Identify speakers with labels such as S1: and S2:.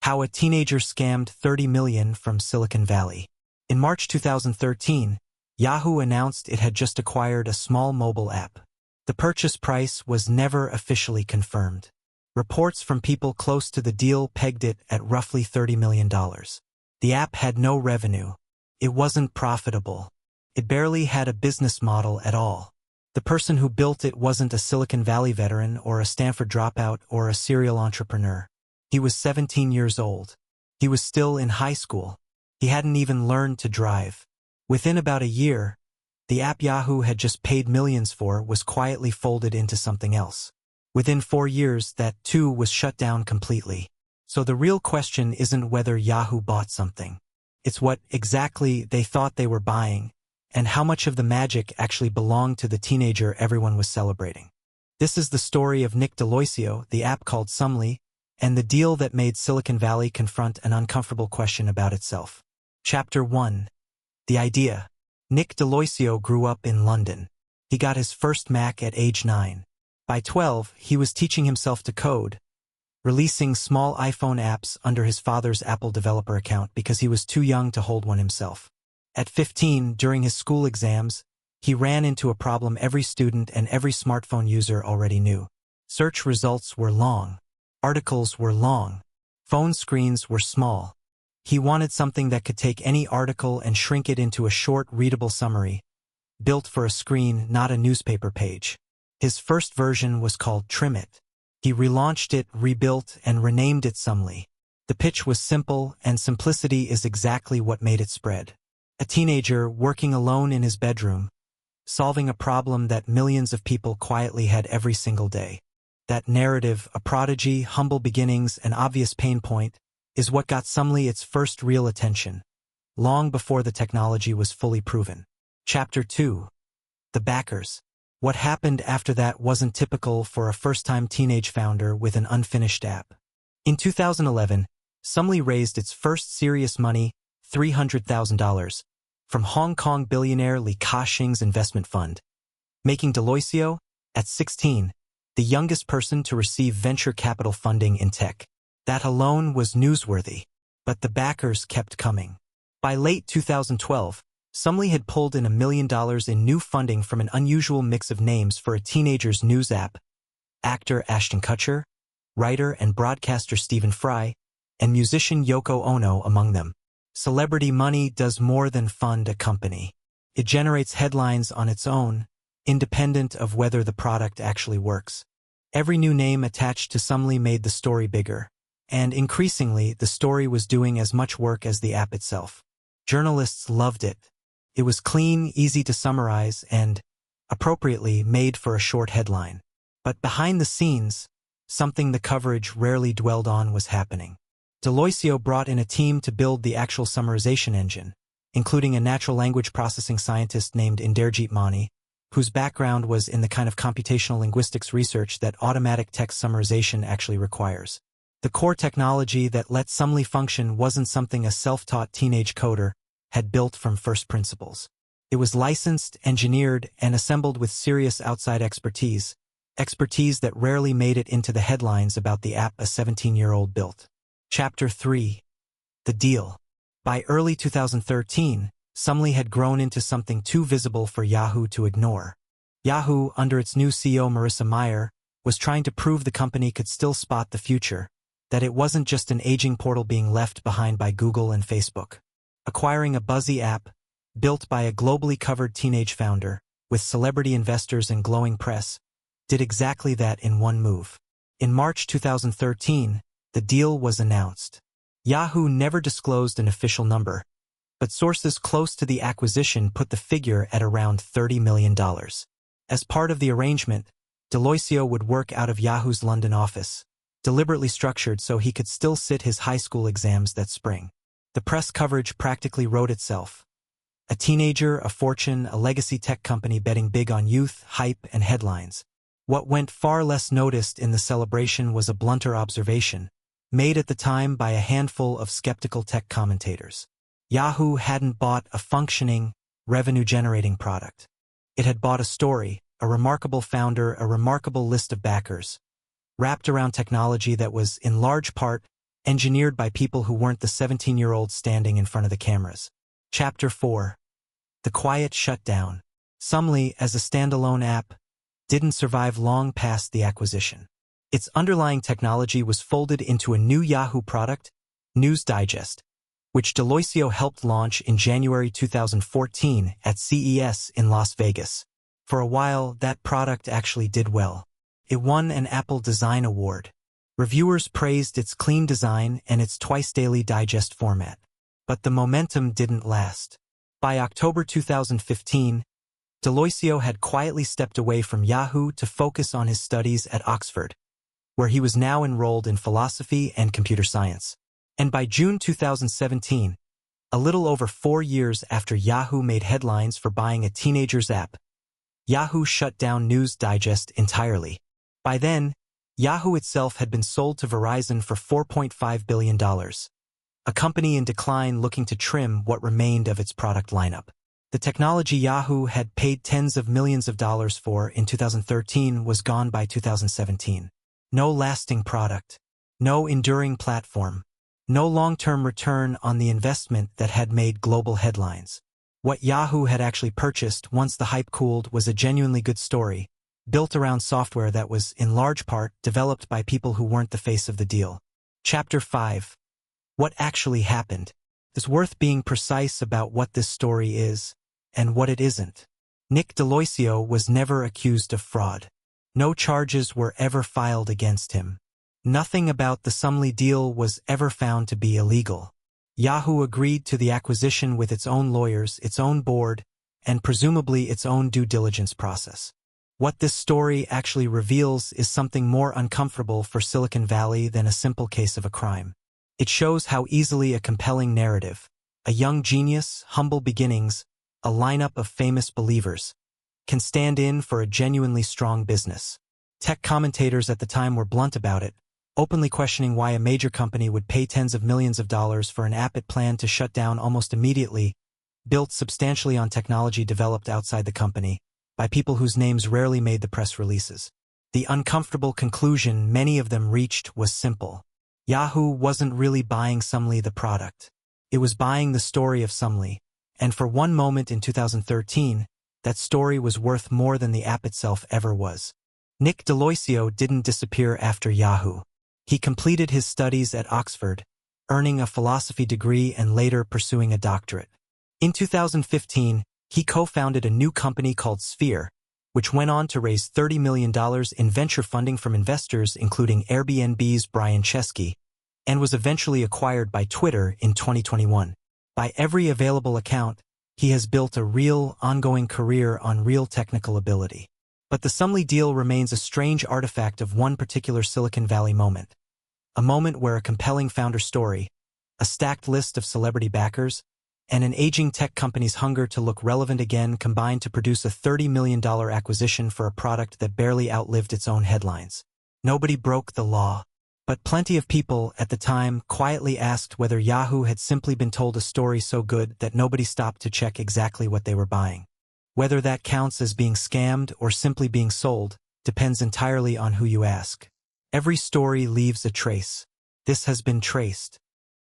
S1: How a teenager scammed 30 million from Silicon Valley. In March 2013, Yahoo announced it had just acquired a small mobile app. The purchase price was never officially confirmed. Reports from people close to the deal pegged it at roughly $30 million. The app had no revenue. It wasn't profitable. It barely had a business model at all. The person who built it wasn't a Silicon Valley veteran or a Stanford dropout or a serial entrepreneur. He was 17 years old. He was still in high school. He hadn't even learned to drive. Within about a year, the app Yahoo had just paid millions for was quietly folded into something else. Within 4 years, that too was shut down completely. So the real question isn't whether Yahoo bought something. It's what exactly they thought they were buying, and how much of the magic actually belonged to the teenager everyone was celebrating. This is the story of Nick D'Aloisio, the app called Sumly, and the deal that made Silicon Valley confront an uncomfortable question about itself. Chapter 1. The idea. Nick D'Aloisio grew up in London. He got his first Mac at age 9. By 12, he was teaching himself to code, releasing small iPhone apps under his father's Apple developer account because he was too young to hold one himself. At 15, during his school exams, he ran into a problem every student and every smartphone user already knew. Search results were long. Articles were long. Phone screens were small. He wanted something that could take any article and shrink it into a short, readable summary, built for a screen, not a newspaper page. His first version was called Trim It. He relaunched it, rebuilt, and renamed it Sumly. The pitch was simple, and simplicity is exactly what made it spread. A teenager working alone in his bedroom, solving a problem that millions of people quietly had every single day. That narrative, a prodigy, humble beginnings, an obvious pain point, is what got Sumly its first real attention, long before the technology was fully proven. Chapter 2. The backers. What happened after that wasn't typical for a first-time teenage founder with an unfinished app. In 2011, Sumly raised its first serious money, $300,000, from Hong Kong billionaire Li Ka-Shing's investment fund, making D'Aloisio, at 16, the youngest person to receive venture capital funding in tech. That alone was newsworthy, but the backers kept coming. By late 2012, Sumly had pulled in $1 million in new funding from an unusual mix of names for a teenager's news app: actor Ashton Kutcher, writer and broadcaster Stephen Fry, and musician Yoko Ono among them. Celebrity money does more than fund a company. It generates headlines on its own, independent of whether the product actually works. Every new name attached to Sumly made the story bigger, and increasingly the story was doing as much work as the app itself. Journalists loved it. It was clean, easy to summarize, and, appropriately, made for a short headline. But behind the scenes, something the coverage rarely dwelled on was happening. D'Aloisio brought in a team to build the actual summarization engine, including a natural language processing scientist named Inderjeet Mani, whose background was in the kind of computational linguistics research that automatic text summarization actually requires. The core technology that let Sumly function wasn't something a self-taught teenage coder had built from first principles. It was licensed, engineered, and assembled with serious outside expertise that rarely made it into the headlines about the app a 17-year-old built. Chapter 3. The deal. By early 2013, Sumly had grown into something too visible for Yahoo to ignore. Yahoo, under its new CEO Marissa Mayer, was trying to prove the company could still spot the future, that it wasn't just an aging portal being left behind by Google and Facebook. Acquiring a buzzy app, built by a globally covered teenage founder, with celebrity investors and glowing press, did exactly that in one move. In March 2013, the deal was announced. Yahoo never disclosed an official number, but sources close to the acquisition put the figure at around $30 million. As part of the arrangement, D'Aloisio would work out of Yahoo's London office, deliberately structured so he could still sit his high school exams that spring. The press coverage practically wrote itself. A teenager, a fortune, a legacy tech company betting big on youth, hype, and headlines. What went far less noticed in the celebration was a blunter observation, made at the time by a handful of skeptical tech commentators. Yahoo hadn't bought a functioning, revenue-generating product. It had bought a story, a remarkable founder, a remarkable list of backers, wrapped around technology that was, in large part, engineered by people who weren't the 17-year-olds standing in front of the cameras. Chapter 4. The Quiet Shutdown. Sumly, as a standalone app, didn't survive long past the acquisition. Its underlying technology was folded into a new Yahoo product, News Digest, which Deloitte helped launch in January 2014 at CES in Las Vegas. For a while, that product actually did well. It won an Apple Design Award. Reviewers praised its clean design and its twice-daily digest format. But the momentum didn't last. By October 2015, Deloitte had quietly stepped away from Yahoo to focus on his studies at Oxford, where he was now enrolled in philosophy and computer science. And by June 2017, a little over 4 years after Yahoo made headlines for buying a teenager's app, Yahoo shut down News Digest entirely. By then, Yahoo itself had been sold to Verizon for $4.5 billion, a company in decline looking to trim what remained of its product lineup. The technology Yahoo had paid tens of millions of dollars for in 2013 was gone by 2017. No lasting product, no enduring platform, no long-term return on the investment that had made global headlines. What Yahoo had actually purchased once the hype cooled was a genuinely good story, built around software that was, in large part, developed by people who weren't the face of the deal. Chapter 5. What actually happened? It's worth being precise about what this story is, and what it isn't. Nick Deloitte was never accused of fraud. No charges were ever filed against him. Nothing about the Sumly deal was ever found to be illegal. Yahoo agreed to the acquisition with its own lawyers, its own board, and presumably its own due diligence process. What this story actually reveals is something more uncomfortable for Silicon Valley than a simple case of a crime. It shows how easily a compelling narrative, a young genius, humble beginnings, a lineup of famous believers, can stand in for a genuinely strong business. Tech commentators at the time were blunt about it, openly questioning why a major company would pay tens of millions of dollars for an app it planned to shut down almost immediately, built substantially on technology developed outside the company, by people whose names rarely made the press releases. The uncomfortable conclusion many of them reached was simple. Yahoo wasn't really buying Sumly the product. It was buying the story of Sumly, and for one moment in 2013, that story was worth more than the app itself ever was. Nick Deloitte didn't disappear after Yahoo. He completed his studies at Oxford, earning a philosophy degree and later pursuing a doctorate. In 2015, he co-founded a new company called Sphere, which went on to raise $30 million in venture funding from investors including Airbnb's Brian Chesky, and was eventually acquired by Twitter in 2021. By every available account, he has built a real, ongoing career on real technical ability. But the Sumly deal remains a strange artifact of one particular Silicon Valley moment. A moment where a compelling founder story, a stacked list of celebrity backers, and an aging tech company's hunger to look relevant again combined to produce a $30 million acquisition for a product that barely outlived its own headlines. Nobody broke the law, but plenty of people at the time quietly asked whether Yahoo had simply been told a story so good that nobody stopped to check exactly what they were buying. Whether that counts as being scammed or simply being sold depends entirely on who you ask. Every story leaves a trace. This has been traced.